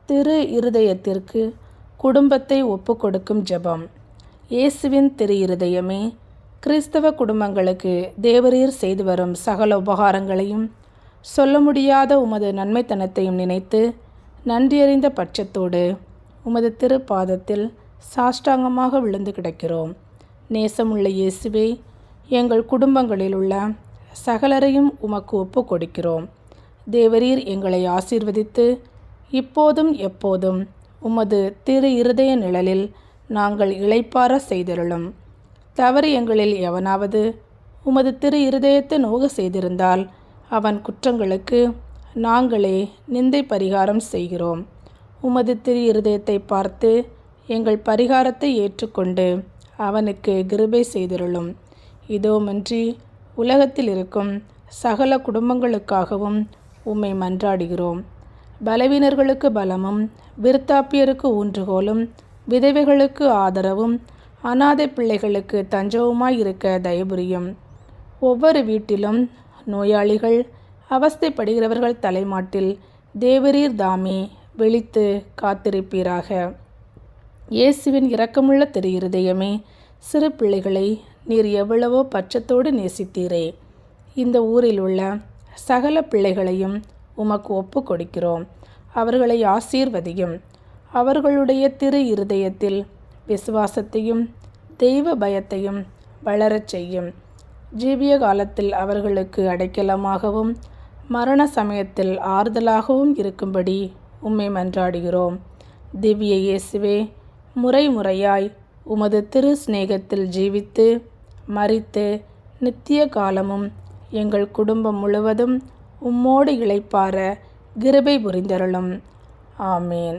திரு இருதயத்திற்கு குடும்பத்தை ஒப்புக்கொடுக்கும் ஜெபம். இயேசுவின் திரு இருதயமே, கிறிஸ்தவ குடும்பங்களுக்கு தேவரீர் செய்து வரும் சகல உபகாரங்களையும் சொல்ல முடியாத உமது நன்மைத்தனத்தையும் நினைத்து நன்றியறிந்த பட்சத்தோடு உமது திருப்பாதத்தில் சாஷ்டாங்கமாக விழுந்து கிடக்கிறோம். நேசமுள்ள இயேசுவே, எங்கள் குடும்பங்களில் உள்ள சகலரையும் உமக்கு ஒப்பு கொடுக்கிறோம். தேவரீர் எங்களை ஆசீர்வதித்து இப்போதும் எப்போதும் உமது திரு இருதய நிழலில் நாங்கள் இளைப்பாற செய்தருளும். தவறு எங்களில் எவனாவது உமது திரு இருதயத்தை நோக செய்திருந்தால் அவன் குற்றங்களுக்கு நாங்களே நிந்தை பரிகாரம் செய்கிறோம். உமது திரு இருதயத்தை பார்த்து எங்கள் பரிகாரத்தை ஏற்றுக்கொண்டு அவனுக்கு கிருபை செய்தருளும். இதோமின்றி உலகத்தில் இருக்கும் சகல குடும்பங்களுக்காகவும் உம்மை மன்றாடுகிறோம். பலவீனர்களுக்கு பலமும், விருத்தாப்பியருக்கு ஊன்றுகோலும், விதவைகளுக்கு ஆதரவும், அநாதை பிள்ளைகளுக்கு தஞ்சவுமாய் இருக்க தயபுரியும். ஒவ்வொரு வீட்டிலும் நோயாளிகள், அவஸ்தைப்படுகிறவர்கள் தலைமாட்டில் தேவரீர் தாமே விழித்து காத்திருப்பீராக. இயேசுவின் இரக்கமுள்ள திரு இருதயமே, சிறு பிள்ளைகளை நீர் எவ்வளவோ பட்சத்தோடு நேசித்தீரே. இந்த ஊரில் உள்ள சகல பிள்ளைகளையும் உமக்கு ஒப்பு கொடுக்கிறோம். அவர்களை ஆசீர்வதியும். அவர்களுடைய திரு இருதயத்தில் விசுவாசத்தையும் தெய்வ பயத்தையும் வளரச் செய்யும். ஜீவிய காலத்தில் அவர்களுக்கு அடைக்கலமாகவும் மரண சமயத்தில் ஆறுதலாகவும் இருக்கும்படி உம்மை மன்றாடுகிறோம். திவ்ய இயேசுவே, முறை முறையாய் உமது திரு சிநேகத்தில் ஜீவித்து மரித்து நித்திய காலமும் எங்கள் குடும்பம் முழுவதும் உம்மோடு இளைப்பாற கிருபை புரிந்தருளும். ஆமேன்.